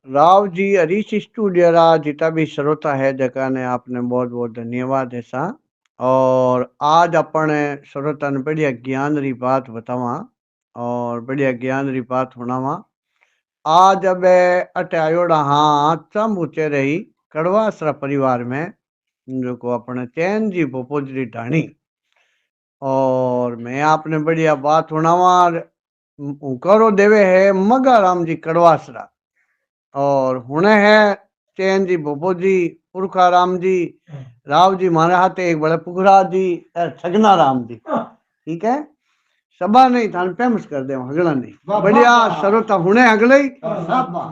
Rao ji Harish studio रा जितना भी श्रोता है जका ने आपने बहुत बहुत धन्यवाद है सा। और आज अपने श्रोता ने बढ़िया ज्ञान री बात बतावा और बढ़िया ज्ञान री बात सुनावा। आज अब अटे आयोड़ा हाँ चम ऊंचे रही कड़वासरा परिवार में जो को अपने चैन जी भोपोजरी ढाणी। और मैं आपने बढ़िया बात सुनावा। करो देवे है मगाराम जी कड़वासरा और हुने है चैन जी भोपो जी पुरखा राम जी राव जी मारे हाथे एक बड़े पुखरा जी छगना राम जी। ठीक है सभा नहीं थान फेमस कर दे हगला नहीं बढ़िया सरोता हुने हगले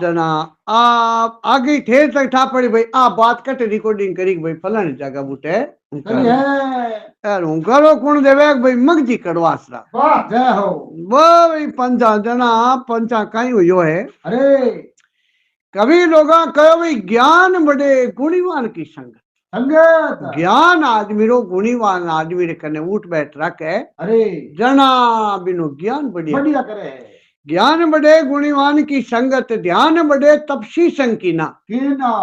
जना आप आगे ठेर तक ठा पड़ी भाई आ बात कट रिकॉर्डिंग करी भाई फलानी जगह बूटे यार हूं करो कौन देवे भाई मगजी कड़वासरा वाह जय हो भाई पंचा जना पंचा कई हुयो है। अरे कवि लोग कहो भाई ज्ञान बड़े गुणीवान की संगत संगत ज्ञान आदमी रो गुणीवान आदमी रे कने उठ बैठ रखे। अरे जना बिनु ज्ञान बढ़िया बढ़िया करे ज्ञान बड़े गुणीवान की संगत ध्यान बड़े तपसी संकीना कीना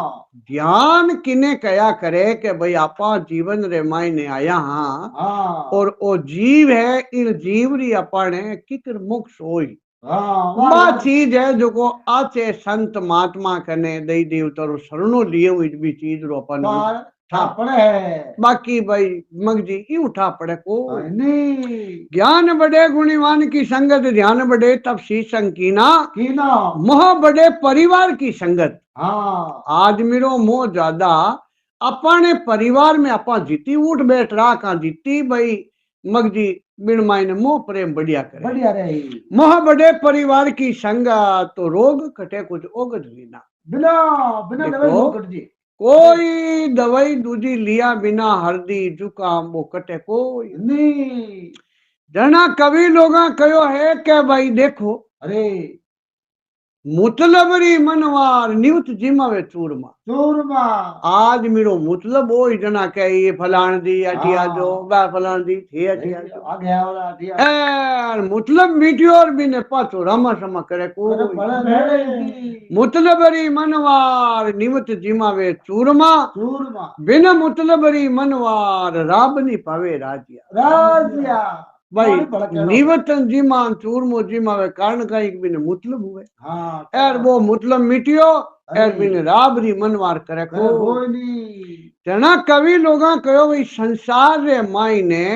ध्यान किने कया करे के भाई आपा जीवन रे मायने आया हाँ और ओ जीव है इन जीव री अपने किकर मोक्ष होई वा चीज है जो को आचे संत महात्मा कने दई देवतारो शरणो लिए हुई भी चीज रो अपन ठा पड़े है बाकी भाई मगजी ई उठा पड़े को नहीं ज्ञान बड़े गुणीवान की संगत ध्यान बड़े तब सी संकीना कीना मोह बड़े परिवार की संगत। हाँ आदमी रो मोह ज्यादा अपने परिवार में अपा जीती उठ बैठ रहा का जीती भाई मगजी बिन मायने मोह प्रेम बढ़िया करे बढ़िया रही मोह बड़े परिवार की संगा तो रोग कटे कुछ ओगट बिना बिना बिना दवाई कट जी कोई दवाई दूजी लिया बिना हल्दी जुकाम वो कटे कोई नहीं। जना कवि लोग कहो है क्या भाई देखो अरे मुतलबरी मनवार निवत जिमावे चूरमा चूरमा आज मेरो मतलब वो जना के ये फलान दी अटिया जो बा फलान दी थी अटिया जो आ गया वाला अटिया ए मतलब मीटियोर भी ने पाछो रामा समा करे को मुतलबरी मनवार निवत जिमावे चूरमा चूरमा बिना मुतलबरी मनवार राबनी पावे राजिया राजिया भाई निवतन जीमान चूरमो जीमावे कारण का एक बिन मतलब हुए हाँ एर वो मतलब मिटियो एर बिन राबरी मनवार करे को जना कवि लोगा कहो भाई संसार रे मायने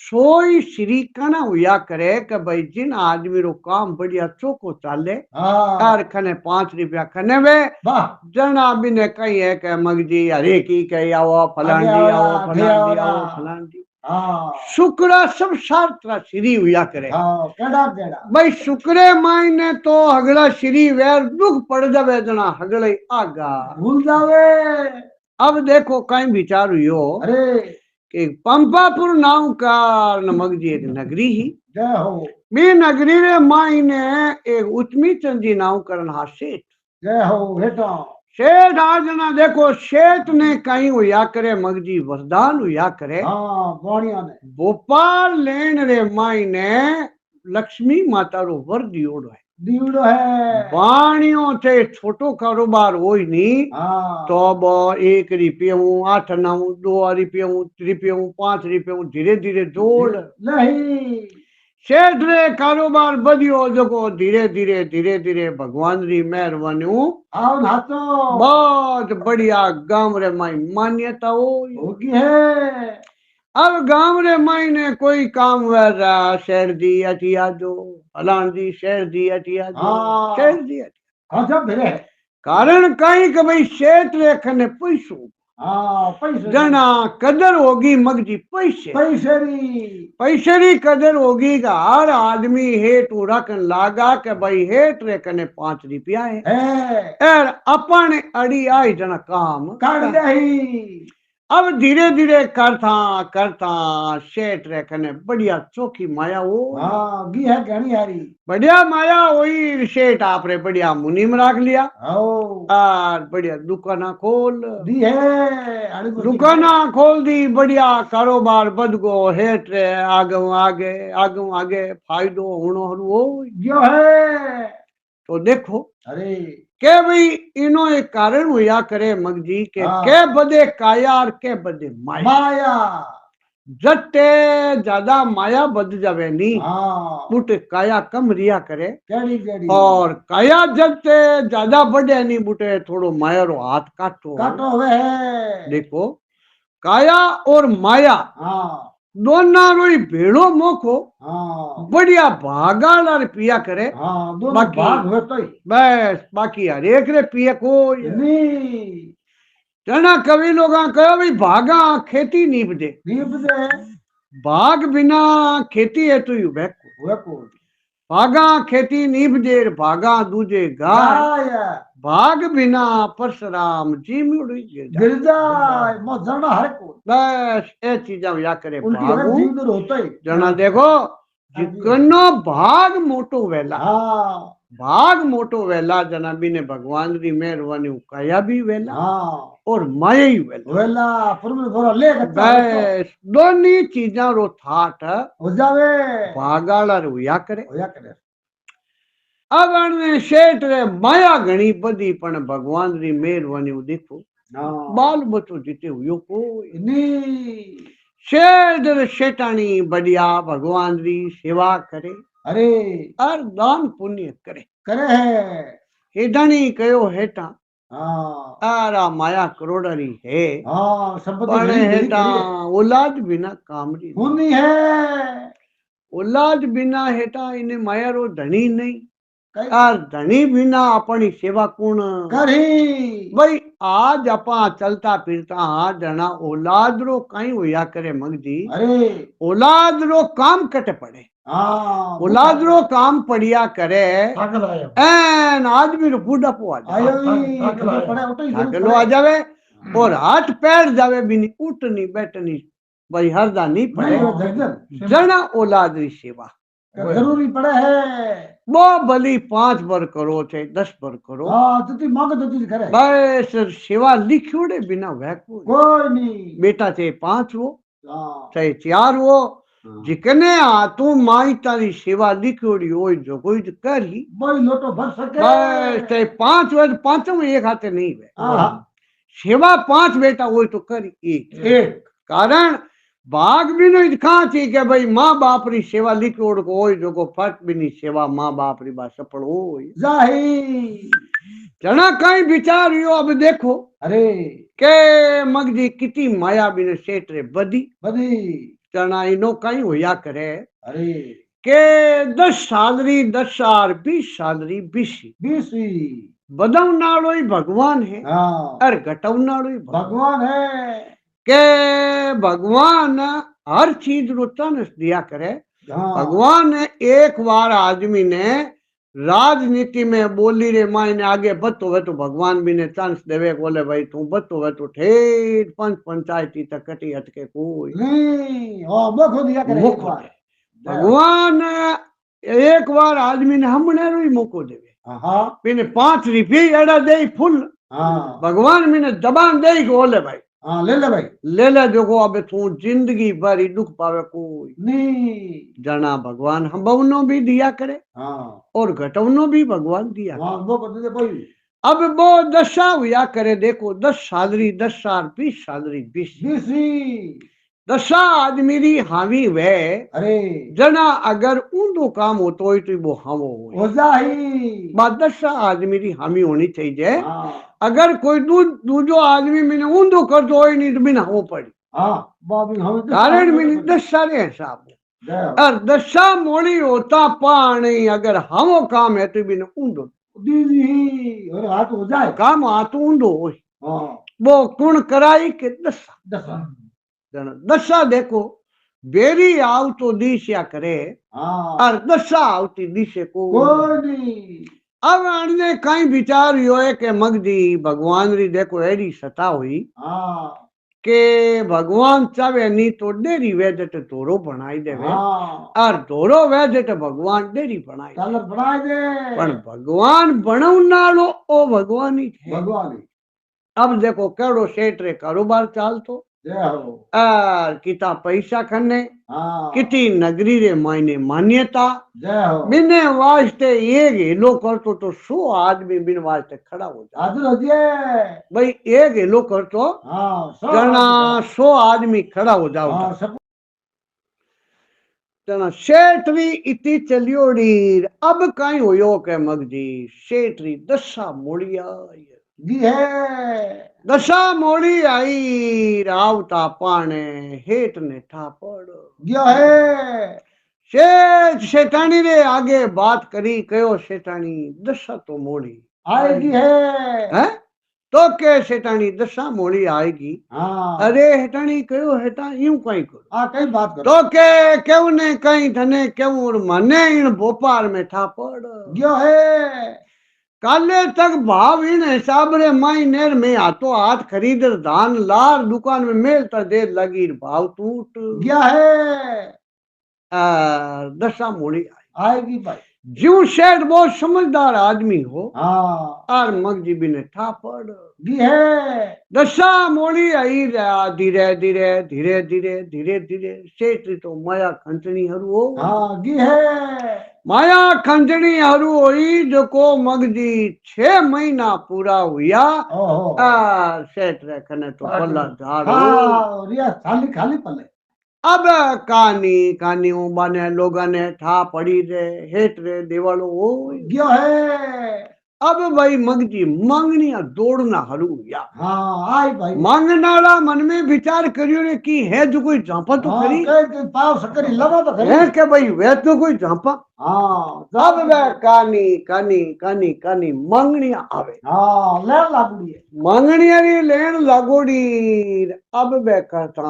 सोई श्री कना हुआ करे कि भाई जिन आदमी रो काम बढ़िया चौको चाले एर खने 5 रुपया खने वे जना बिने कही है कि मगजी हरे की कही आओ फलान जी आओ फलान जी आओ फलान जी शुक्र सब शास्त्र श्री हुआ करे भाई शुक्रे मायने तो हगला श्री वैर दुख पड़ जावे जना हगले आगा भूल जावे। अब देखो कहीं विचार हुयो अरे कि पंपापुर नाम का मगजी एक नगरी ही मी नगरी रे मायने एक उचमी चंदी नाम करन हा सेठ जय हो बेटा शेठ आज ना देखो शेठ ने कहीं हुआ करे मगजी वरदान हुआ करे हाँ ने भोपाल लेन रे मायने लक्ष्मी माता रो वर दियोड़ो है बाणियों थे छोटो कारोबार हो ही नहीं हाँ। तो अब 1 रुपये 8 9 2 रुपये 5 रुपये धीरे धीरे जोड़ नहीं शेठ रे कारोबार बढ़ियो जो धीरे धीरे धीरे धीरे भगवान री मेहरबानी बहुत बढ़िया गांव रे माई मान्यता होगी है। अब गांव रे माई ने कोई काम कर रहा शेर दी अटिया जो फलान दी शेर दी अटिया जो शेर दी अटिया कारण कहीं कि भाई शेठ रे खने पैसो जना कदर होगी मगजी पैसे पैसे कदर होगी का हर आदमी हेठ रखन लागा के भाई हेठ रे कने 5 रुपया है एर अपन अड़ी आई जना काम कर दही। अब धीरे धीरे करता शेठ रे कने बढ़िया चोखी माया हो गी है घनी हारी बढ़िया माया होई शेठ आपरे बढ़िया मुनीम राख लिया और बढ़िया दुकाना खोल दी है दुकाना खोल दी बढ़िया कारोबार बद गो हेठ रे आगे आगे फायदो होनो हो जो है। तो देखो अरे के भाई इनो एक कारण हुआ करे मगजी के हाँ। के बदे काया और के बदे माया माया जटे ज्यादा माया बद जावे नी हाँ बूटे काया कम रिया करे केड़ी केड़ी और काया जटे ज्यादा बढ़े नी बूटे थोड़ो माया रो हाथ काटो काटो वे है देखो काया और माया हाँ दोना रो ही भेड़ो मोखो हाँ बढ़िया भागाड़ पिया करे हाँ दोनों बाकी भाग हुए तो ही बस बाकी हर एक रे पिए को नहीं जना कवि लोग कहो भाई भागा खेती नीब दे नीब दे भाग बिना खेती है तो यू हुए को भागा खेती नीब दे भागा दूजे गाय गाय भाग बिना परशुराम जी मुड़ी गिर जाए मो जना हर को बस ये चीजा या करे उल्टी हमें भागू जीव दूर होता ही जना देखो जिकनो भाग मोटो वेला हाँ भाग मोटो वेला जना बीने भगवान री मेहरबानी काया भी वेला हाँ और माया ही वेला वेला परमेश्वर घोड़ा ले कच्चा बस दोनी चीजा रो थाट हो जावे भागाड़ा हुया करे होया करे अब अने शेठ रे माया घणी बदी पण भगवान री मेहरबानी देखो हाँ बाल बच्चो जीते हुयो कोई नहीं शेठ रे शेठानी बढ़िया भगवान री सेवा करे अरे और दान पुण्य करे करे है हेठानी कयो हेठा हाँ तारा माया करोड़री है हाँ संपत्ति पण घणी घणी हेठा करी है औलाद बिना कामरी नहीं। होनी है औलाद बिना हेठा इने माया रो धनी नहीं कई और धनी बिना अपनी सेवा कौन करी भाई आज अपा चलता फिरता हाँ जना औलाद रो कई होया करे मगजी अरे औलाद रो काम कट पड़े हाँ औलाद रो काम पड़िया करे थाकल आयो एन आदमी रो बुढ़ापो आ जावे आयो ही कभी पड़े उठो ही थाकलो आ जावे और हाथ पैर जावे भी नहीं उठनी बैठनी भाई हरदा नहीं पड़े नहीं जना औलाद री सेवा जरूरी पड़े है वो भली 5 बर करो चाहे 10 बर करो हाँ तो मांगे तो तुझे करे बस सेवा लिखोड़े बिना वैको कोई नहीं बेटा चाहे 5 हो हाँ चाहे 4 हो हाँ। जिकने आ तू माई तारी सेवा लिखोड़ी हो जो कोई करी वही लोटो भर सके बस चाहे 5 हो तो 5 में एक हाथे नहीं वे हाँ सेवा 5 बेटा हो तो करी एक कारण भाग भी नहीं कहाँ थी के भाई माँ बाप री सेवा लिखोड़ को हो जो को फर्क भी नहीं सेवा माँ बाप री बात सफल हो जाही जना कहीं विचार रियो अब देखो अरे के मगजी किती माया बिन सेठ रे बदी बदी जना इनो कहीं होया करे अरे के 10 साल री 10 साल 20 साल री 20 बीसी बदवनाड़ो ही भगवान है हाँ और घटवनाड़ो ही भगवान है के भगवान हर चीज रो तनस दिया करे हाँ भगवान ने एक बार आदमी ने राजनीति में बोली रे मायने आगे बतो वे तो भगवान भी ने चांस देवे बोले भाई तू बतो वे तो ठेठ पंच पंचायती तक कटी हटके कोई नहीं हाँ मुख दिया करे एक मुख बार भगवान एक बार आदमी ने हमने रो ही मौको देवे हाँ मैंने 5 रुपये एड़ा दे फुल हाँ भगवान मैंने दबान दे बोले भाई हाँ ले ले भाई ले ले देखो अब तू जिंदगी भर ही दुख पावे कोई नहीं जना भगवान हम बवनो भी दिया करे हाँ और घटवनो भी भगवान दिया हाँ वो कर दे भाई अब वो दशा हुआ करे देखो 10 साल री 10 साल 20 साल री 20 बीसी दशा आदमी री हावी वे अरे जना अगर ऊंधो काम होतो हो तो वो हावो हो जाही बात दशा आदमी री हामी होनी चाहिए हाँ अगर कोई दूजो आदमी मैंने ऊंधो कर दो ही नहीं तो बिना हो पड़ी हाँ बाबी हम कारण मैंने दशा रे हिसाब और दशा मोड़ी होता पानी अगर हमो काम है तो बिना ऊंधो दीदी और हाथ हो जाए काम हाथ ऊंधो हो हाँ वो कुण कराई के दशा दस दशा देखो बेरी आव तो दिशा करे हाँ और दशा आवती दिशे को कोई नहीं अब अने कई विचार यो है के मगदी भगवान री देखो एडी सता हुई हाँ के भगवान चावे नी तो डेरी वेदे तो धोरो बनाई देवे हाँ और धोरो वेदे तो भगवान डेरी बनाई कलर बनाए दे पण भगवान बनवनारो ओ भगवान ही है भगवान ही अब देखो केड़ो सेठ रे कारोबार चालतो जय हो किता पैसा खने हाँ किती नगरी रे मायने मान्यता जय हो बिने वास्ते एक हेलो करतो तो 100 आदमी बिन वास्ते खड़ा हो जाए हाजिर हो जाए भाई एक हेलो करतो हाँ जना 100 आदमी खड़ा हो जाओ हाँ सब जना सेठरी इति चलियोड़ी अब कहीं होयो के मगजी सेठरी दशा मोड़िया दी है दशा मोड़ी आई रावता पाने हेठ ने ठापड़ गया है शेठ सेठानी रे आगे बात करी कयो सेठानी दशा तो मोड़ी आएगी है है तो के सेठानी दशा मोड़ी आएगी हाँ अरे हेठानी कयो हेठा यूं कहीं करो हाँ कई बात करो तो के क्यों ने कहीं धने क्यों मने इन भोपाल में ठापड़ गया है काले तक भाव इन हिसाब रे माई नेर में हाथों हाथ खरीद धान लार दुकान में मेल तर देर लगी भाव टूट गया है दशा मोड़ी आएगी भाई ज्यू शेठ बहुत समझदार आदमी हो हाँ और मगजीबी ने ठापड़ दी है दशा मोड़ी आई रहा धीरे धीरे धीरे धीरे धीरे धीरे सेठ तो माया खंचनी हरू हो हाँ दी है माया खंचनी हरू हुई जो को मगजी 6 महीना पूरा हुआ ओहो सेठ रे कने तो पल्ला झाड़ हो हाँ रिया खाली खाली पले अब कानी कानी बाने लोगा ने ठा पड़ी रे हेठ रे देवालो हो गया है अब भाई मगजी मांगनिया दौड़ना हरू या हाँ आई भाई मांगनारा मन में विचार करियो रे की है जो कोई झांपा तो हाँ करी कई पाव सकरी लगा तो करी है के भाई वे तो कोई झांपा हाँ अब वे कानी कानी कानी कानी मांगनिया आवे हाँ ले लागू है मांगनिया री लेन लागोड़ी अब वे करता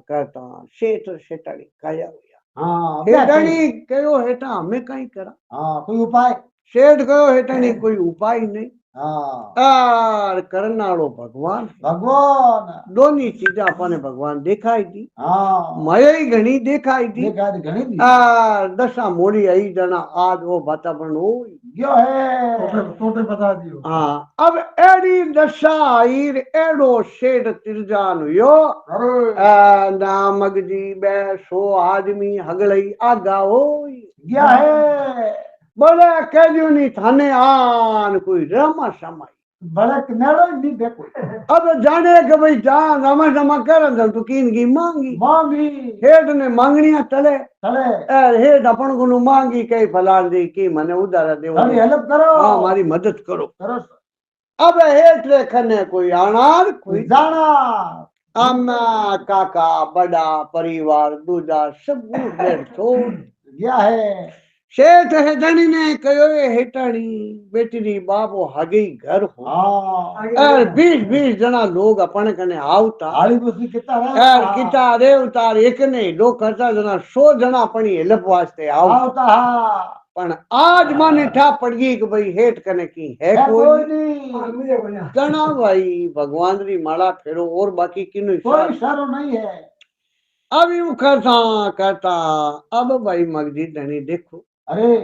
करता शेठ शेटाड़ी काया हुआ हाँ हेटाणी कयो हेठा हमें कहीं करा हाँ कोई उपाय सेठ कयो हेटाणी कोई उपाय नहीं हाँ आर करनाड़ो भगवान भगवान दोनी चीजा अपने भगवान दिखाई दी हाँ माया ही घनी दिखाई दी देखा दी घणी दी दशा मोड़ी आई जना आज वो वातावरण हो गयो है तोते बता दियो हाँ अब एड़ी दशा आई एड़ो सेठ तिरजान हुयो अरे नामक जी बे 100 आदमी हगलई आगा हो गया है बोले कहजो नहीं थाने आन कोई रमा समाई बड़े किनारे नहीं देखो अब जाने के भाई जा रमा समा कर तू कीन की मांगी मांगी हेठ ने मांगनिया तले चले हेठ अपन को मांगी कई फलान दी की मने उधारा दे थोड़ी हेल्प करो हाँ हमारी मदद करो करो अब हेठ रे खने कोई आनार कोई जाना अम्मा काका बड़ा परिवार दूजा सब हेठ छोड़ गया है शेठ हेठाणी ने कयो हेठाणी बेटी री बाबो हागे घर हो हाँ 20 जना लोग अपन कने आवता हाली बुसी कितना यार किता रे उतार एक नहीं लोग करता जना 100 जना अपनी हेल्प वास्ते आवता आवता हाँ पण आज माने ठा पड़ गई कि भाई हेठ कने की है कोई कोई नहीं जना भाई भगवान री माला फेरो और बाकी किनु कोई इशारो नहीं है अब यूं करता करता अब भाई मगजी धनी देखो अरे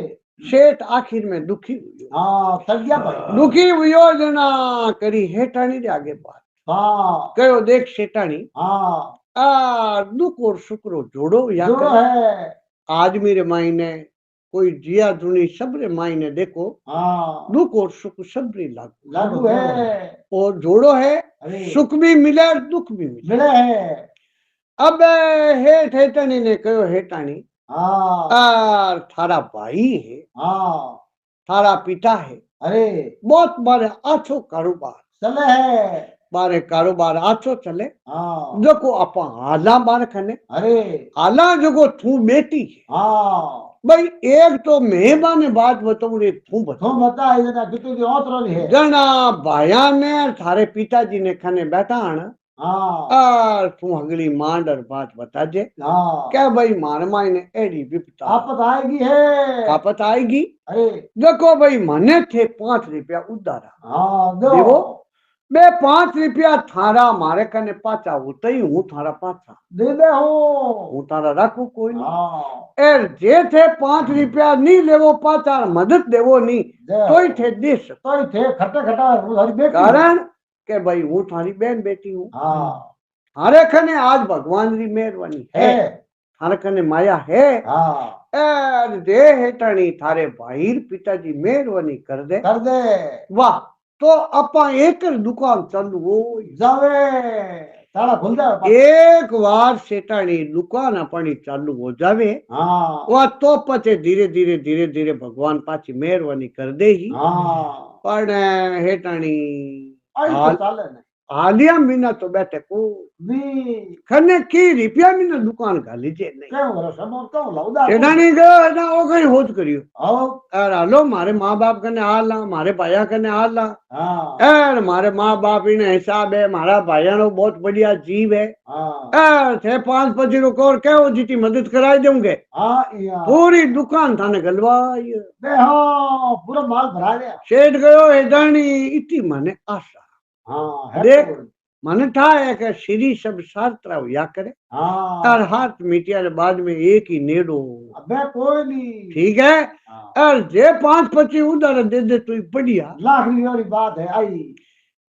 सेठ आखिर में दुखी हुई हाँ थक गया भाई दुखी हुयो जना करी हेठाणी रे आगे बात हाँ कयो देख सेठाणी हाँ दुख और सुख रो जोड़ो या जो है आदमी रे मायने कोई जिया जुनी सब रे मायने देखो हाँ दुख और सुख सब रे लागू लागू है और जोड़ो है अरे सुख भी मिले और दुख भी मिले मिले है अब हेठ हेठाणी ने कहो हेठाणी हाँ थारा भाई है हाँ थारा पिता है अरे बहुत बारे आछो कारोबार चले है बारे कारोबार आछो चले हाँ देखो अपा हाला बार खने अरे हाला जो तू बेटी है हाँ भाई एक तो मेहमान बात बताऊं रे तू बता तुम बता इधर कितनी औत रोली है जना भाया ने थारे पिताजी ने खने बैठा आना हाँ तू अगली मांडर बात बता जे हाँ क्या भाई मार माई ने एडी विपता आपत आएगी है आपत आएगी अरे देखो भाई मने थे 5 रुपया उधारा हाँ देवो बे 5 रुपया थारा मारे कने पाचा होता ही हूँ थारा पाचा दे दे हो हूँ तारा रखू कोई नहीं हाँ एर जे थे 5 रुपया नहीं लेवो पाचा मदद देवो नहीं दे तोय थे देश तो थे खट्टा खट्टा वो सारी बेटी कारण के भाई हूँ थारी बहन बेटी हूँ हाँ हारे खने आज भगवान री मेहरबानी है, है थारे कने माया है। हाँ एर दे हेटाणी थारे भाई र पिताजी मेहरबानी कर दे। कर दे वाह, तो अपा एक दुकान चालू हो जावे ताला खुल जावे एक बार सेटाणी दुकान अपनी चालू हो जावे हाँ वा तो पचे धीरे धीरे धीरे धीरे भगवान पाची मेहरबानी कर दे ही। हाँ पण हेटाणी आई तो हाल चाले ने हालिया मीना तो बैठे को नी खने की रुपया मीना दुकान घाली जे नहीं क्यों रो समोर क्यों लाउदा सेठानी गयो ना ओ कई होज करियो आओ यार हालो मारे माँ बाप कने हाल ला मारे भाया कने हाल ला हाँ यार मारे माँ बाप इने हिसाब है मारा भाया नो बहुत बढ़िया जीव है हाँ यार थे 5-25 रो कोर कहो जीती मदद कराई दूंगे हाँ या पूरी दुकान थाने गलवाई बे हाँ पूरा माल भरा गया सेठ गयो हेदानी इतनी माने आशा हाँ है देख तो माने था है कि श्री सब शास्त्र हुआ करे हाँ और हाथ मिटिया के बाद में एक ही नेड़ो अबे कोई नहीं ठीक है हाँ और जे 5-25 उधर दे दे तो बढ़िया लाख वाली बात है आई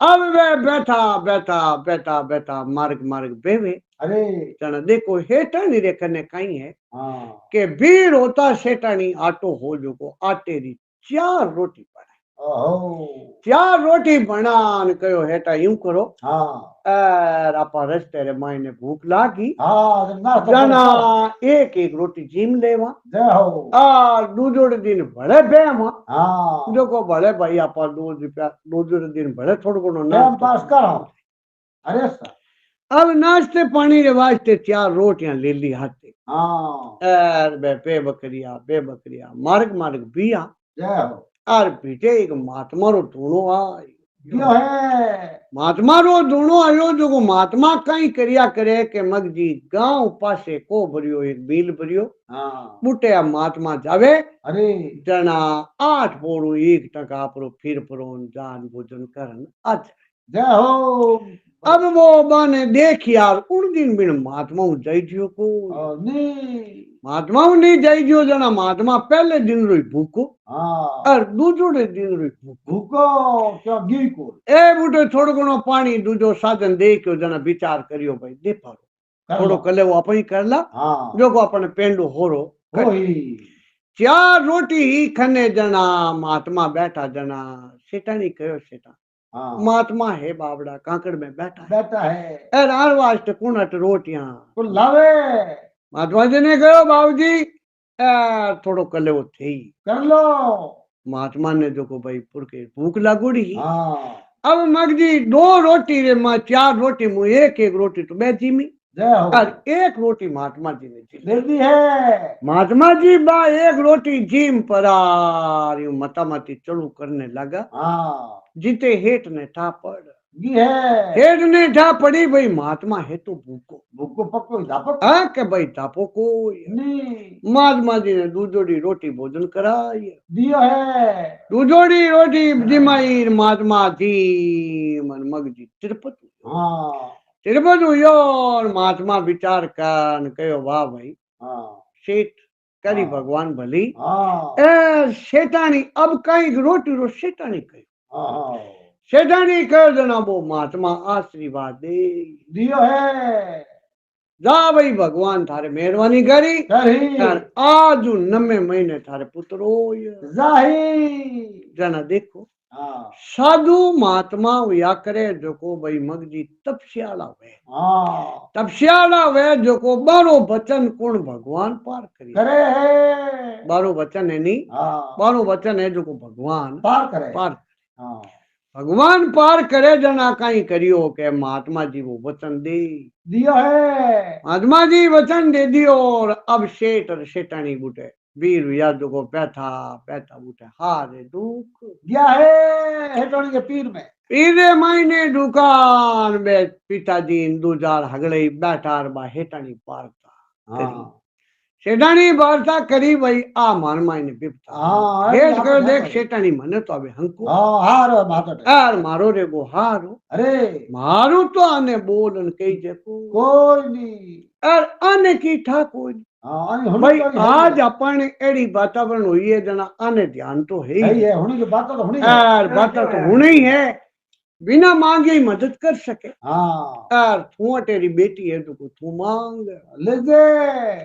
अब वे बैठा बैठा बैठा बैठा मार्ग मार्ग बेवे अरे जना देखो हेटानी रे कने कई है हाँ के बीर होता सेटानी आटो हो जो को आटे री 4 रोटी बनाए ओहो 4 रोटी बनान कयो हेटा यूं करो हाँ और आपा रस्ते रे मायने भूख लागी हाँ जब ना जना एक एक रोटी जीम लेवा जय हो आ दूजोड़ दिन बड़े बेमा हाँ जो को बड़े भाई आपा 2 रुपया दूजोड़ दिन बड़े थोड़ को टाइम ना पास करो अरे सर अब नाश्ते पानी रे वास्ते 4 रोटियां ले ली हाथे हाँ एर बे बकरिया मार्ग मार्ग बिया जय हो और पीछे एक महात्मा रो धूणो आ क्यों है महात्मा रो धूणो आयो जो को महात्मा कई करिया करे के मगजी गांव पासे को भरियो एक बिल भरियो हाँ बूटे आ महात्मा जावे अरे जना 8 पोरू 1 टका परो फिर परो जान भोजन करन आज जय हो अब वो बाने देख यार उन दिन बिन महात्मा जाई जियो को नहीं महात्मा नहीं जाई जियो जना महात्मा पहले दिन रोई भूखो हाँ और दूसरे दिन रोई भूखो भूको क्या गिर को ए बूटे थोड़ो घणो पानी दूजो साधन दे के जना विचार करियो भाई दे पारो थोड़ो कले वो अपन ही कर ला हाँ जो को अपन पेंडो होरो वही 4 रोटी ही खने जना महात्मा बैठा जना सेठानी कयो सेठा हाँ महात्मा है बाबड़ा कांकड़ में बैठा है बैठा है एर आर वास्ते कुणट रोटियां तो लावे महात्मा जी ने कहो बाबूजी थोड़ो कले वो थे ही कर लो महात्मा ने जो को भाई पुरके भूख लागोड़ी हाँ अब मगजी 2 रोटी रे मां 4 रोटी मु एक एक रोटी तो मैं जीमी जय हो और एक रोटी महात्मा जी ने जी दे दी है महात्मा जी बा एक रोटी जीम परार यूं मता मती चलू करने लगा हाँ जीते हेठ ने ठा पड़ गी है हेठ ने ठा पड़ी भाई महात्मा है तो भूखो भूको पक्को दापक हाँ के भाई तापो को नहीं महात्मा जी ने दूजोड़ी रोटी भोजन कराई दियो है दूजोड़ी रोटी जिमाई महात्मा जी मन मगजी तिरुपति हाँ तिरुपति हुयो और महात्मा विचार कर कहो वाह भाई हाँ सेठ करी हाँ। भगवान भली हाँ ए सेठानी अब कई रोटी रो सेठानी कहो हाँ सेठानी कहो जना वो महात्मा आशीर्वाद दे दियो है जा भाई भगवान थारे मेहरबानी करी करी और आज 9 महीने थारे पुत्र हो जाही जना देखो हाँ साधु महात्मा या करे जो को भाई मगजी तपस्याला वे हाँ तपस्याला वे जो को बारो वचन कौन भगवान पार करी करे है बारो वचन है नहीं हाँ बारो वचन है जो को भगवान पार करे पार हाँ भगवान पार करे जना कहीं करियो के महात्मा जी वो वचन दे दियो है महात्मा जी वचन दे दियो और अब सेठ और सेठानी बूटे वीर या जो को पैथा पैथा बूटे हारे दुख गया है हेटोनी के पीर में पीरे मायने दुकान में पिताजी दूजार हगड़े बैठार बा हेटानी पारता हाँ सेठानी वार्ता करी भाई आ मान मायने बिपता हाँ हेठ कर देख सेठानी मने तो अबे हंको हाँ हारो माता यार मारो रे वो हारो अरे मारू तो आने बोलन कही देखो कोई नहीं यार आने की ठा कोई हाँ आने होनी भाई तो आज अपन एड़ी वातावरण हुई है जना आने ध्यान तो है है ही है होनी की बात तो होनी है यार बात तो होनी ही है बिना मांगे ही मदद कर सके। हाँ यार तू तेरी बेटी है तो तू मांग। ले दे।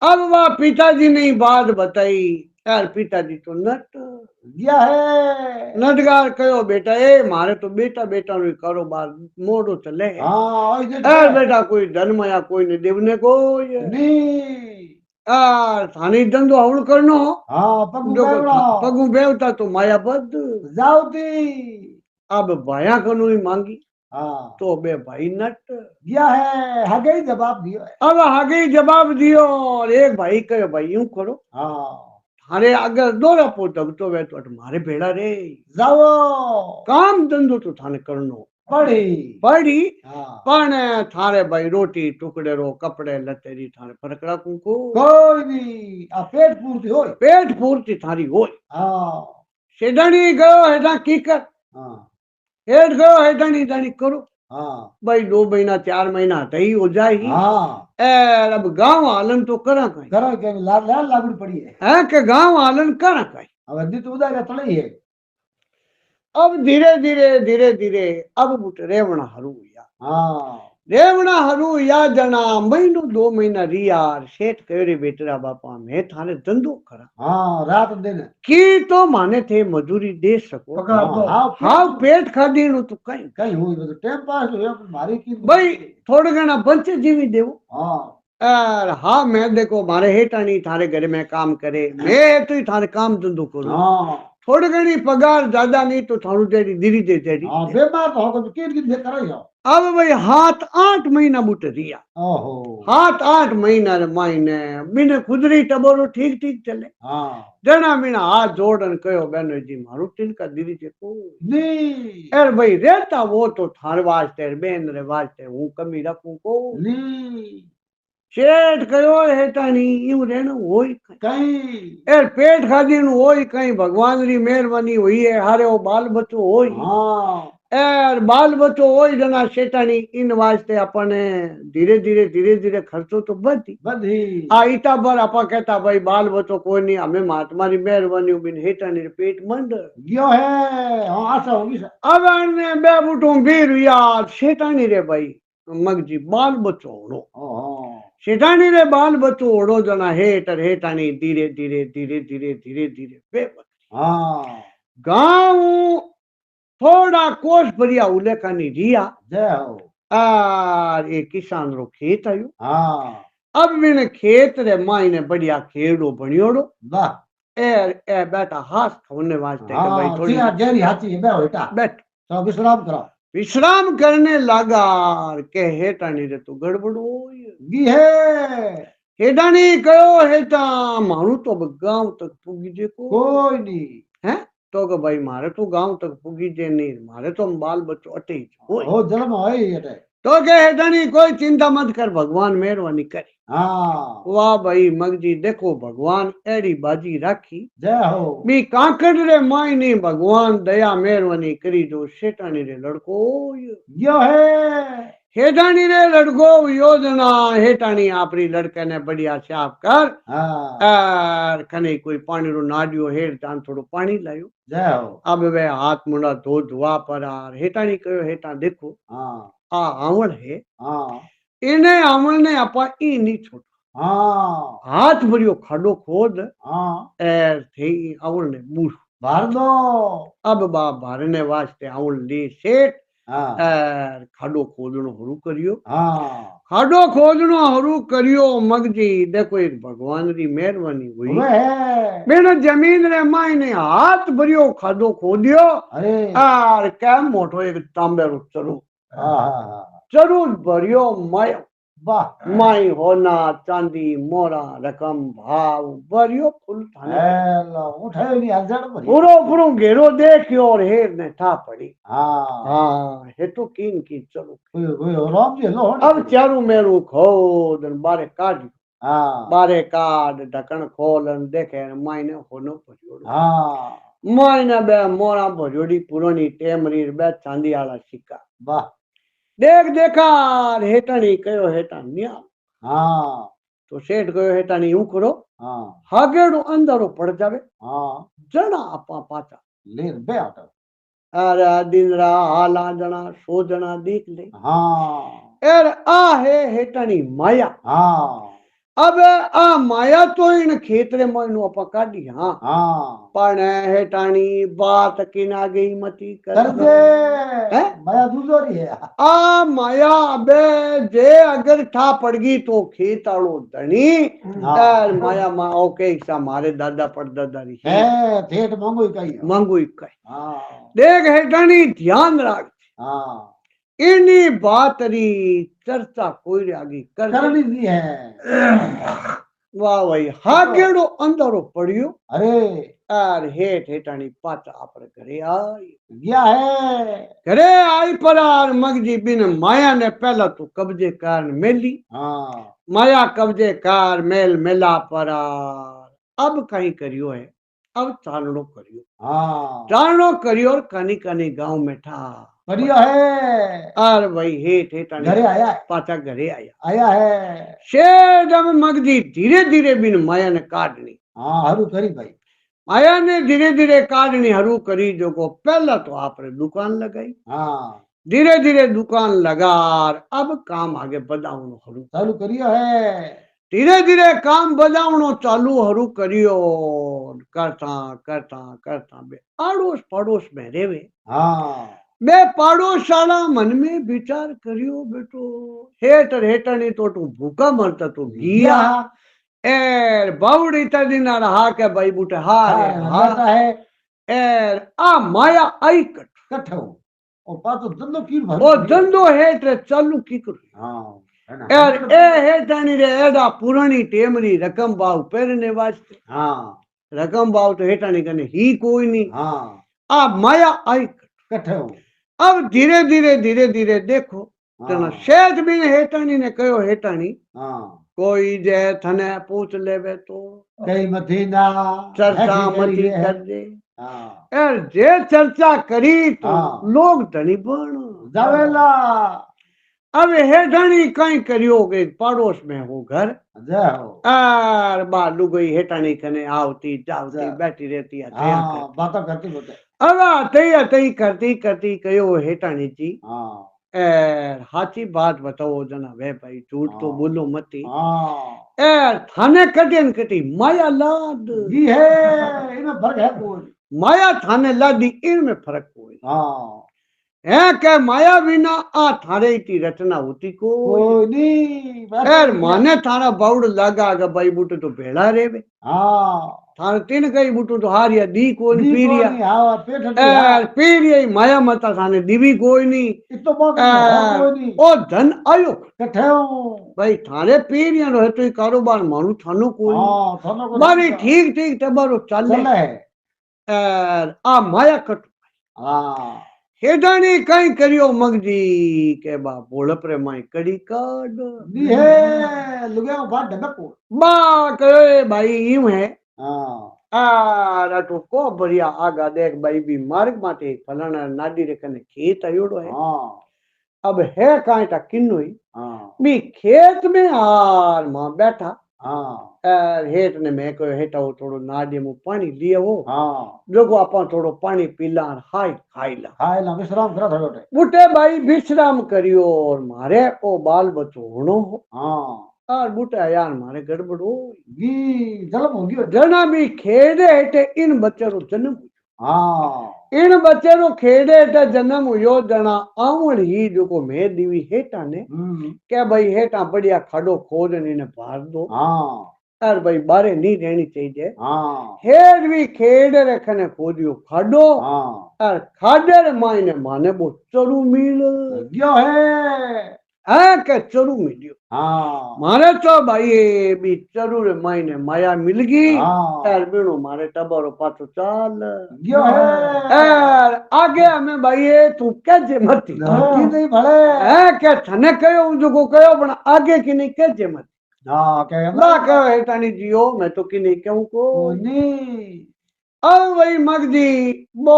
अब वह पिताजी ने ही बात बताई। यार पिताजी तो नट दिया है। नटगार कहो बेटा ए मारे तो बेटा बेटा नो कारोबार मोड़ो चले। हाँ और ये यार बेटा कोई धर्म या कोई ने देवने को नहीं। यार थाने धंधो हवड़ करनो हाँ पगू जो बेवड़ा पगू बेवता तो माया बद। जाओ ती। अब भाया कनु ही मांगी हाँ तो बे भाई नट दिया है हगे ही जवाब दियो है। अब आगे जवाब दियो और एक भाई कहे भाई यूं करो हाँ थारे अगर दौरा पोतक तो वे तो मारे भेड़ा रे जाओ काम धंधो तो थाने करनो पड़ी। पड़ी हाँ पण थारे भाई रोटी टुकड़े रो कपड़े लतेरी थारे फरकड़ा कुको कोई नहीं आ पेट पूर्ति होय। पेट पूर्ति थारी होय। हाँ सेडानी गयो हेडा की कर हाँ हेड गयो हेडानी दानी करो हाँ भाई 2 महीना 4 महीना तई हो जाए ही हाँ अब गांव हालन तो करा कहीं करो के लाल लाल लागू पड़ी है। है के गांव हालन करा कहीं। अब दी तो उदार तले ही है। अब धीरे धीरे धीरे धीरे अब बुट रेवणा हरू या हाँ रेवणा हरू या जना महीनो 2 महीना रियार सेठ कयो रे बेटरा बापा मैं थाने धंधो करा हाँ रात दिन की तो माने थे मजूरी दे सको पगार दो। हाँ पेट खादी नु तो कहीं कहीं हुई तो टाइम पास हो या मारी की भाई थोड़ा घना बंचे जीवी देवो हाँ यार हाँ मैं देखो मारे हेठानी थारे घर में काम करे मैं तो ही थारे काम धंधो करूं हाँ थोड़ी घनी पगार ज्यादा नहीं तो थारू तेरी धीरे दे तेरी हाँ बीमार तो होगा तो किन किन से करो जाओ। अब भाई हाथ 8 महीना बुट रिया ओहो हाथ 8 महीना रे मायने बिने खुदरी टबरो ठीक ठीक चले हाँ जना बिना हाथ जोड़न कयो बहनो जी मारू तिनका दीदी थे को नहीं यार भाई रहता वो तो थार वास्ते बेन रे वास्ते हूं कमी रखूं को नहीं शेठ कयो हेतानी यूं रहनो होई कहीं यार पेट खादी नु होई कहीं भगवान री मेहरबानी हुई है हारे वो बाल बच्चो होई हाँ यार बाल बच्चो होई जना शेठानी इन वास्ते अपने धीरे धीरे धीरे धीरे खर्चो तो बढ़ती बधी आ इता पर आपा कहता भाई बाल बच्चो कोई नहीं हमें महात्मा री मेहरबानी बिन हेठानी रे पेट मंड गयो है। हाँ आशा होगी सर। अब ने बे बूटो बीर यार शेठानी रे भाई मगजी बाल बच्चो होड़ो हाँ शेठानी रे बाल बच्चो होड़ो जना हेटर हेठानी धीरे धीरे धीरे धीरे धीरे धीरे बे हाँ गांव थोड़ा कोस भरिया उलेखानी रिया जय हो। आर एक किसान रो खेत आयो हाँ अब बिन खेत रे मायने बढ़िया खेड़ो बनियोड़ो वाह ए बेटा हाथ खोने वास्ते के भाई हाँ थोड़ी जी जेरी हाथी है बे बेटा बैठ तो विश्राम करो। विश्राम करने लगा के हेटानी रे तो गड़बड़ होई गी है हेटानी कयो हेटा मारू तो गांव तक पुगी जे को कोई नहीं है तो के भाई मारे तो गांव तक पुगी जे नहीं मारे तो बाल बच्चो अटे ही होई हो जन्म है ये टे। तो के हेटानी कोई चिंता मत कर भगवान मेहरबानी करे हाँ वाह भाई मगजी देखो भगवान एड़ी बाजी राखी जय हो। बी काकड़ रे माई ने भगवान दया मेहरबानी करी जो शेटानी रे लड़को गयो है हेठानी रे लड़को योजना हेठानी आपरी लड़के ने बढ़िया साफ कर हाँ और कने कोई पानी रो नाडियो हेर तान थोड़ो पानी लायो जय हो। अब वे हाथ मुंडा धो धुआ पर आर हेठानी कयो हेठा देखो हाँ आ आवण है हाँ इने आवण ने आपा ई नहीं छोड़ हाँ हाथ भरियो खाडो खोद हाँ एर थे आवण ने बूढ़ भर दो। अब बा भरने वास्ते आवण ली सेठ हाँ एर खाडो खोदनो शुरू करियो हाँ खाडो खोदनो शुरू करियो मगजी देखो एक भगवान री मेहरबानी हुई वे है मैंने जमीन रे मायने हाथ भरियो खाडो खोदियो अरे और कैम मोटो एक तांबे रो चरू हाँ हाँ हाँ चरू भरियो मायो वाह माई होना चांदी मोरा रकम भाव भरियो फुल थाने हेलो उठे नहीं हजार भरी। पूरो पूरो घेरो देखियो और हेर ने था पड़ी हाँ हाँ हे तो कीन की चलो कोई राम जी लो अब चारू मेरू खोद बारे काट हाँ बारे काट ढक्कन खोल देखे मायने होनो भरियोड़ो हाँ मायने बे मोरा भरियोड़ी पुरानी टेमरी बे चांदी वाला सिक्का वाह देख देखा हेटानी कयो हेटा न्या हाँ तो सेठ कयो हेटानी यूं करो हाँ हागेड़ो अंदरो पड़ जावे हाँ जड़ा आपा पाचा ले बे आता अरे दिन रा आला जना सो जना देख ले। हाँ एर आ है हेटानी माया। हाँ अब आ माया तो इन खेतरे में नु अपा काढी हाँ हाँ पण हेटानी बात किना गई मती कर कर दे है माया दूसरी है आ माया अबे जे अगर ठा पड़गी तो खेताड़ो धनी यार माया मा ओके सा मारे दादा परदादा री है ठेठ मांगो ही कही मांगू इकाई हाँ देख हेटानी ध्यान राख हाँ इनी बात री चर्चा कोई आगी कर करनी नहीं है वाह भाई हा केड़ो अंदरो पड़ियो अरे यार हेठ हेटानी पाचा आपरे घरे आई गया है घरे आई पर यार मगजी बिन माया ने पहला तो कब्जे कार मेली हाँ माया कब्जे कार मेल मेला पर अब कहीं करियो है अब चालनो करियो हाँ चालनो करियो और कनी कनी गांव में ठा बढ़िया है और भाई हेठ हेटानी घरे आया है पाचा घरे आया आया है शेर अब मगजी धीरे धीरे बिन माया ने काटनी हाँ हरू करी भाई माया ने धीरे धीरे काटनी हरू करी जो को पहला तो आपने दुकान लगाई हाँ धीरे धीरे दुकान लगा और अब काम आगे बढ़ावनो हरू चालू करियो है धीरे धीरे काम बढ़ावनो चालू हरू करियो करता करता करता बे आड़ोस पड़ोस में रेवे हाँ बे पड़ोसाला मन में विचार करियो बेटो हेटर हेटर नहीं तो तू भूखा मरता तो गया घिया एर बावड़ी दिना रहा के भाई बूटे हारे हाँ जाता है एर आ माया आई कट कठो और पातो धंधो की ओ धंधो हेठ रे चालू की करू हाँ है ना एर ए हेठानी रे एडा पुरानी टेमरी रकम बाव पेरने वास्ते हाँ रकम बाव तो हेठानी कने ही कोई नहीं हाँ आ माया आई कट कठो अब धीरे धीरे धीरे धीरे देखो तना शेठ भी हेठानी ने कहो हेठानी हाँ कोई जे थने पूछ लेवे तो कई मथीना चर्चा ऐसी मती करी है। कर दे हाँ यार जे चर्चा करी तो हाँ। लोग धनी बन जावेला अब हेठानी कई करियो के पड़ोस में हो घर जाओ आर बालू गई हेठानी कने आवती जावती जा। बैठी रहती है हाँ बातें करती बोते अब आते करती करती कहो हेठानी जी हाँ एर हाची बात बताओ जना वे भाई झूठ तो हाँ। बोलो मती हाँ एर थाने कटी न कटी माया लाद जी है इनमें फर्क है कोई माया थाने लादी इनमें फर्क कोई हाँ है के माया बिना आ थारे की रचना होती कोई कोई नहीं बैठो एर नहीं माने थारा बाउड लागा के भाई बूटे तो भेड़ा रेवे हाँ थारे तीन कई बूटू तो हारिया दी कोई दी पीरिया कोई नहीं हाँ पेट हटी एर हाँ पीरिया माया मता थाने दीवी कोई नहीं इतो बहुत है कोई नहीं ओ धन आयो कठे हूँ भाई थारे पीरिया रो है तो कारोबार मानू थानो कोई नहीं हाँ थानो को बारी ठीक ठीक तबारो चले चले है एर आ माया कट हाँ हेडानी कई करियो मगजी के बा बोल प्रे माई कड़ी काड दी है लुगाओ बात ढबक को बा करे भाई यूं है हाँ आ तो को बढ़िया आगा देख भाई भी मार्ग माते फलाना नाडी रे कने खेत आयोड़ो है हाँ अब है काई ता किन्नोई हाँ मी खेत में हार मां बैठा हाँ हेठ ने मैं को हेठा वो थोड़ो नाडी में पानी लिए हो हाँ जो को अपन थोड़ो पानी पीला हाय खाईला खाए ना विश्राम करा थोड़े बूटे भाई विश्राम करियो और मारे ओ बाल बच्चो होनो हो हाँ और बूटे यार मारे गड़बड़ हो गी जलम होगी जना भी खेड़े हेठे इन बच्चे रो जन्म हाँ इन बच्चे रो खेड़े हेठे जन्म हुयो जना आवण ही जो को मैं दीवी हेठा ने के भाई हेठा बढ़िया खड़ो खोद ने भार दो हाँ और भाई बारे नहीं रहनी चाहिए हाँ हेड भी खेड़े रखने खोदियो खड़ो हाँ और खाडे रे मायने माने वो चरू मिल गयो है के चरू मिलियो हाँ मारे तो भाई ये भी चरू रे मायने माया मिल गई हाँ यार बिनो मारे टबरो पाछो चाल गयो है यार आगे हमें भाई ये तू कैसे मती की नहीं भले है के थने कयो जो को कयो पण आगे की नहीं कैसे मत हाँ क्या ना कहो हेटानी जियो मैं तो की नहीं कहूं को नहीं अब वही मगदी वो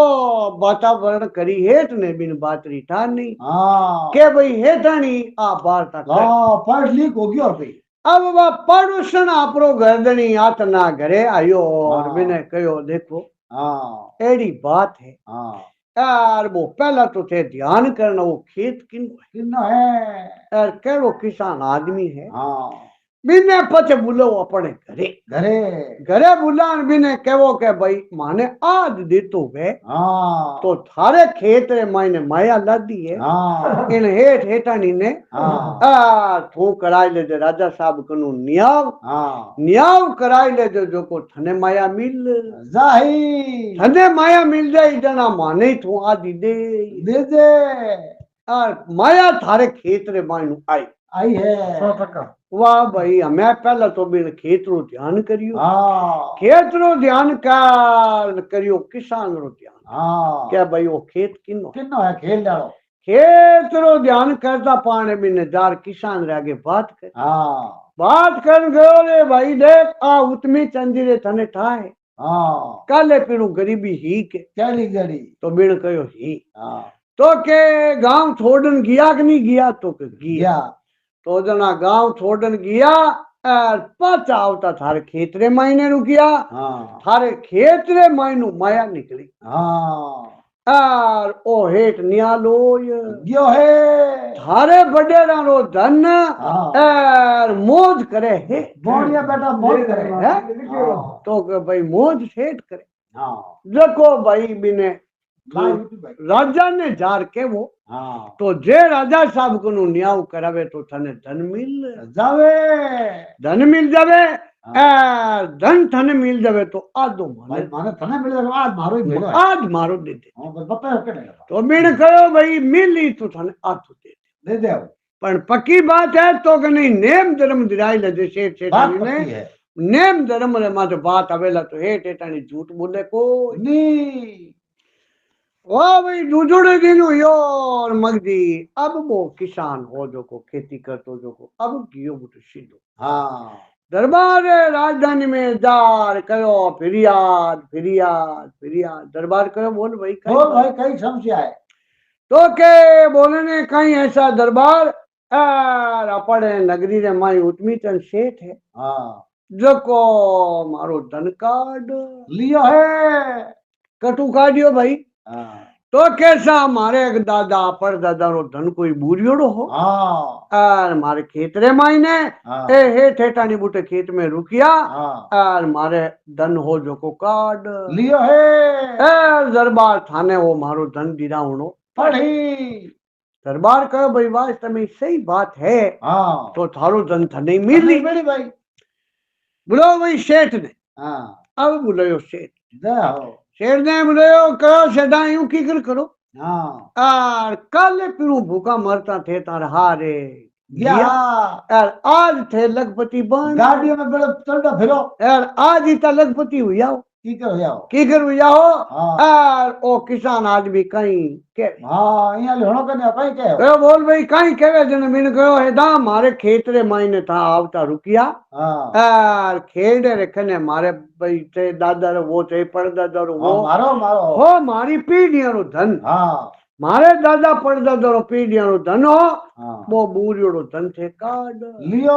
वातावरण करी हेठ ने बिन बात री ठान नहीं हाँ के भाई हेठानी आ बार तक हाँ पढ़ लीक हो गयो भाई अब वह पड़ोसन आपरो गर्दनी आतना घरे आयो और हाँ। मैंने कहो देखो हाँ एड़ी बात है हाँ यार वो पहला तो थे ध्यान करना वो खेत किन किन्नो है यार केड़ो किसान आदमी है हाँ बिने पछे बुलो अपने घरे घरे घरे बुलान बिने केवो के भाई माने आज देतो वे हाँ तो थारे खेत रे मायने माया लादी है हाँ इन हेठ हेठानी ने हाँ आ थू कराई ले दे राजा साहब कनु न्याव हाँ न्याव कराई ले दे जो को थने माया मिल जाही थने माया मिल जाए जना माने थू आदि दे दे दे और माया थारे खेत रे मायनु आई आई है 100%। वाह भाई हमें पहला तो बिन खेत रो ध्यान करियो हाँ खेत रो ध्यान कर करियो किसान रो ध्यान हाँ क्या भाई वो खेत किनो किन्नो है खेल डालो खेत रो ध्यान करता पाने बिन जार किसान रे आगे बात कर हाँ बात कर गयो रे भाई देख आ उतमी चंदी रे थने ठाए हाँ काले पीड़ू गरीबी ही के चली गड़ी तो बिन कयो ही हाँ तो के गांव छोड़न गया कि नहीं गया तो के गया गया तो जना गांव छोड़न गया और पाचा आवता थारे खेत रे मायने नु गया हाँ थारे खेत रे मायनु माया निकली हाँ और ओ हेठ नियालो गयो है थारे बडेरा रो धन हाँ और मौज करे है बोनिया बेटा मौज करे है? हाँ तो के भाई मौज सेठ करे हाँ देखो भाई बिने लाई हुई भाई राजा ने जार के वो हाँ तो जे राजा साहब को न्याव करावे तो थने धन मिल जावे धन मिल जावे धन थने मिल जावे तो आधो भाई माने माने तने मिल जाए आज मारो ही मिलो है आज मारो दे दे हाँ बस बताओ के नहीं तो बिन कहो भाई मिली तो थने आधो दे दे दे दे पर पक्की बात है तो कि नहीं नेम धर्म दिराई ले सेठ बात सेठानी ने पक्की है नेम धर्म रे माथे बात आवेला तो हेठ हेठानी झूठ बोले को नहीं वाह भाई दूजोड़े दिन हुयो और मगदी अब वो किसान हो जो को खेती करतो जो को अब गियो बुट सीधो हाँ दरबार राजधानी में जार कयो फिरियाद फिरियाद फिरियाद दरबार कयो बोल भाई कई बोल भाई कई समस्या है तो के बोलने कहीं ऐसा दरबार यार अपने नगरी रे माई उतमी चंद सेठ है हाँ जो को मारो धन कार्ड लियो है कटु काढ़ियो भाई हाँ तो कैसा मारे एक दादा पर दादा रो धन कोई बूरियोड़ो हो हाँ और मारे खेत रे मायने हाँ ए हे ठेठानी बूटे खेत में रुकिया हाँ और मारे धन हो जो को कार्ड लियो है ए दरबार थाने वो मारो धन दिरावणो पढ़ी दरबार कहो भाई वास्तव में सही बात है हाँ तो थारो धन थने मिली बड़ी भाई बोलो भाई सेठ ने हाँ अब बुलायो सेठ जाओ शेर ने बुलायो करो सेठा यूं की करो हाँ और कल पिरू भूखा मरता थे तार हारे गया और आज थे लखपति बन गाड़ियों में बड़े चलता फिरो और आज ही ता लखपति हुआ हो की करो जाओ की कर हुआ हो हाँ और ओ किसान आदमी कहीं के हाँ यहाँ लिखणो करने कहीं के कहो बोल भाई कहीं केवे जन बिन कहो है दा मारे खेत रे मायने था आवता रुकिया हाँ और खेड़े रखने मारे भाई थे दादा रो वो थे परदादा रो वो मारो मारो हो मारी पीढ़ियां रो धन हाँ मारे दादा परदादा रो पीढ़ियां रो धन हो हाँ वो बूरियोड़ो धन थे कार्ड लियो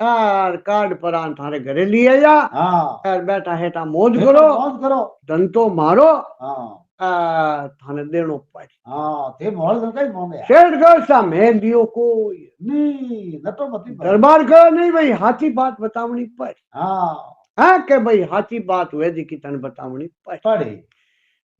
और कार्ड पर आन थारे घरे लिए जा हाँ और बैठा हेठा मौज करो मौज करो धन तो मारो हाँ थाने देनो पड़े हाँ थे मोहल में कहीं मोहल शेठ कहो सा मैं दियो कोई नहीं नटो मती पर दरबार कहो नहीं भाई हाथी बात बतावनी पड़े हाँ हाँ के भाई हाथी बात हुए जी की तन बतावनी पड़े पढ़ी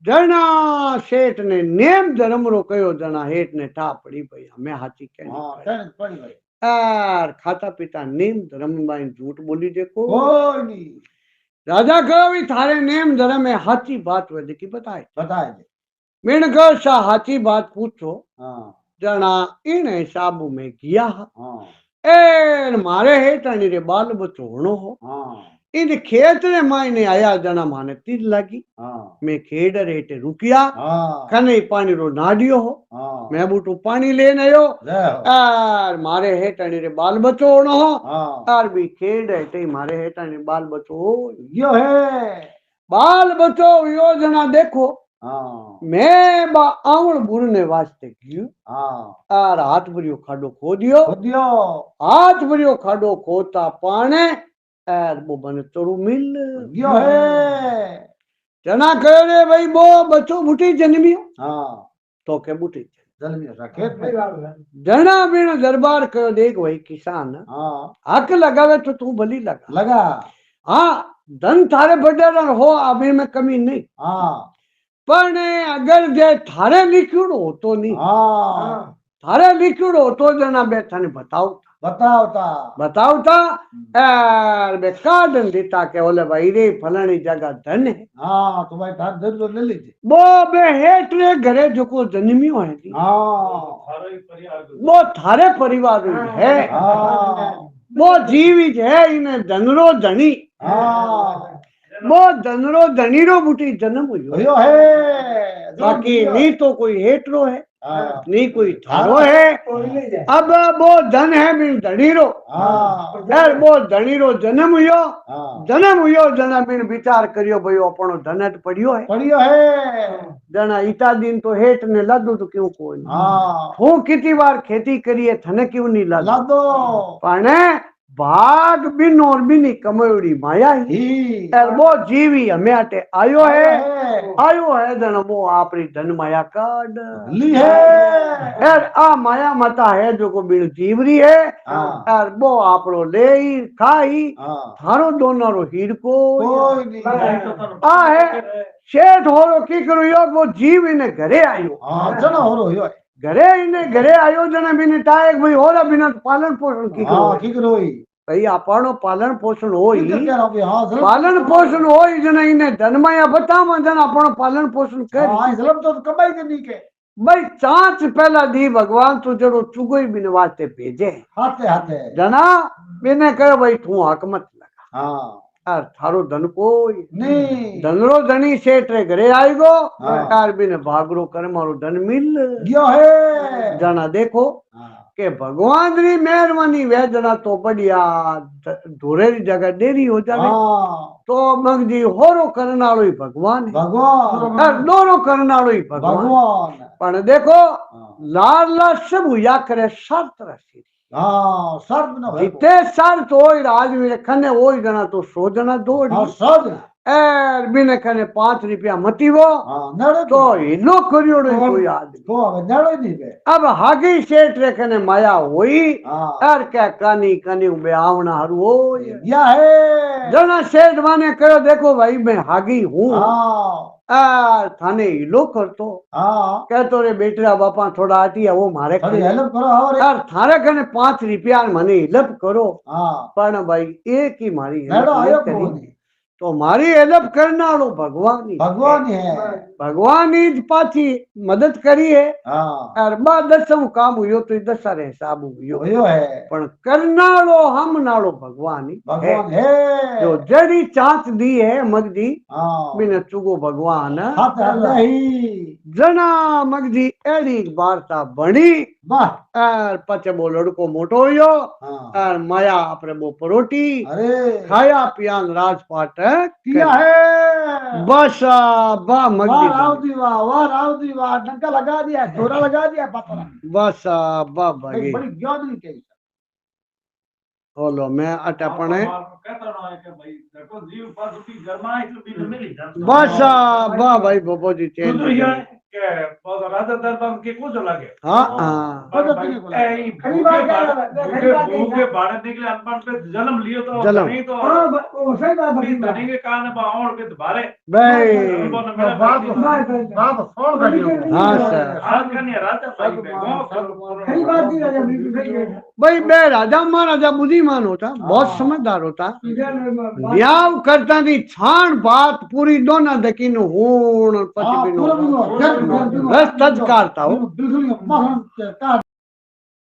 जना सेठ ने नेम धर्म रो कयो जना हेठ ने ठा पड़ी भाई हमें हाथी कहनी हाँ पड़े पढ़ी भाई यार खाता पिता नेम धर्म में झूठ बोली देखो कोई नहीं राजा कहो भी थारे नेम धर्म में हाथी बात हुए की बताए बताए दे मीन कहो सा हाथी बात पूछो हाँ जना इन हिसाब में गया हाँ ए मारे हेठानी रे बाल बच्चो होनो हो हाँ इन खेत रे मायने आया जना माने तीर लगी हाँ मैं खेड रेटे रुकिया हाँ कने पानी रो नाडियो हो हाँ मैं बूटू पानी लेने आयो जाओ और मारे हेठानी रे बाल बच्चो होनो हो हाँ और भी खेड हेटे मारे हेठानी बाल बच्चो हो यो है बाल बच्चो योजना देखो हाँ मैं बा आवण बुरने वास्ते गयो हाँ और हाथ भरियो खाडो खो दियो खोदियो हाथ भरियो खाडो खोता पाने और वो बने तोड़ू मिल यो है जना कहो रे भाई वो बच्चो बूटी जन्मियो हाँ तो के बूटी जन्मियो सा खेत में जना बिन दरबार कयो देख भाई किसान हाँ हक लगावे तो तू भली लगा लगा हाँ धन थारे बड़ेरा हो अभी में कमी नहीं हाँ पण अगर जे थारे लिख्योड़ो होतो नहीं हाँ थारे लिख्योड़ो होतो जना बैठा ने बतावता बतावता यार बे कार्डन देता के बोले भाई रे फलानी जगह धन है हाँ तो भाई धान धन तो ले लीजिए वो बे हेठ रे घरे जो को जन्मियो है जी, हाँ वो थारे परिवार में है हाँ वो जीवित है इन्हें धनरो धनी हाँ वो धनरो धनीरो बूटी जन्म हुई भयो है बाकी नहीं तो कोई हेठरो है हाँ नहीं कोई थारो है अब वो धन है बिन धनीरो हाँ यार वो धनीरो जन्म हुयो हाँ जन्म हुयो जना बिन विचार करियो भाई अपनो धन ज पड़ियो है पढ़ियो है जना इता दिन तो हेठ ने लादू तो क्यों कोई हाँ हूँ कितनी बार खेती करिए थने क्यों नहीं लादू लादो पण भाग बिन और बिनी कमयोड़ी माया ही ही यार वो जीवी हमें अटे आयो है धन वो आपरी धन माया काड ली है यार आ माया माता है जो को बिन जीवरी है हाँ यार वो आपरो ले ही खाई हाँ थारो दोनों हीर को कोई नहीं आ है शेठ होरो की करो यो वो जीव इने घरे आयो हाँ जना हो रही है घरे इने घरे आयो जना बिन टाइक भाई होरा बिना पालन पोषण की करो हाँ की करो ही भाई आपनो पालन पोषण होई क्या रहो भी हाँ जलम पालन पोषण होई जना इने धनमाया बतावा जना आपनो पालन पोषण कर हाँ जलम तो कमाई के नहीं के भाई चांच पहला दी भगवान तो जड़ो चुगोई बिन वास्ते भेजे हाथे हाथे जना बिने कहो भाई तू हक मत लगा हाँ यार थारो धन कोई नहीं धनरो धनी सेठ रे घरे आई गो हाँ। यार बिने भागरो कर मारो धन मिल गयो है जना देखो हाँ के भगवान री मेहरबानी वे जना तो बढ़िया धोरे री जगह देरी हो जावे हाँ तो मगजी होरो करनालो ही भगवान है भगवान यार दोनों करनालो ही भगवान भगवान पण देखो हाँ लाडला सब हुआ करे शर्त रसी हाँ सर्व न है जिते शर्त होई राजवीर खने होई जना तो 100 जना दौड़ी हाँ सब एर बिने खने 5 रुपया मती वो हाँ नड़े तो हिलो करियोड़ो कोई आदमी तो अब नड़े नहीं बे अब हागी सेठ रे कने माया होई हाँ एर क्या कानी कानी बे आवना हरु होई या है जना सेठ माने करो देखो भाई मैं हागी हूँ हाँ थाने हिलो करतो हाँ कहतो रे बेटरा बापा थोड़ा आटिया वो मारे थोड़ी खने हेल्प करो और यार थारे कने 5 रुपया मने हेल्प करो हाँ पण भाई एक ही मारी help नड़ो नहीं आयो करी। कोनी तो मारी हेल्प करनारो भगवान ही भगवान ही है भगवान ही ज पाछी मदद करी है हाँ और बा दसमो काम हुयो तो 10 रे हिसाब हुयो भयो है पण करनारो हम नालो भगवान ही है भगवान है जो जड़ी चांच दी है मगदी हाँ बिन चुगो भगवान हाथ हाथे ही जना मगदी एड़ी वार्ता बनी वाह और पचे वो लड़को मोटो हुयो हाँ और माया अपने वो परोटी अरे खाया पियान राजपाट किया है बस बा वाह मगदी राव दी वाह डंका लगा दिया चोरा लगा दिया पत्थर बस बा भागी बड़ी ज्ञान नहीं कही बोलो मैं अटपने बस बा भाई बोबो जी चेंज राजा दरबार के को जो लगे हाँ हाँ भूखे बाढ़ निकले अनपढ़ पे जन्म लियो तो जन्म। नहीं तो सही बात धनी के कान बाहर के बारे भाई बात फोन कर दियो हाँ सर आज का नहीं राजा भाई पे भाई मैं राजा महाराजा बुद्धिमान होता बहुत समझदार होता न्याय करता थी छाण बात पूरी दोना दकीन हूण हाँ पति पूरा बिनो बिनो बस तज करता हो बिल्कुल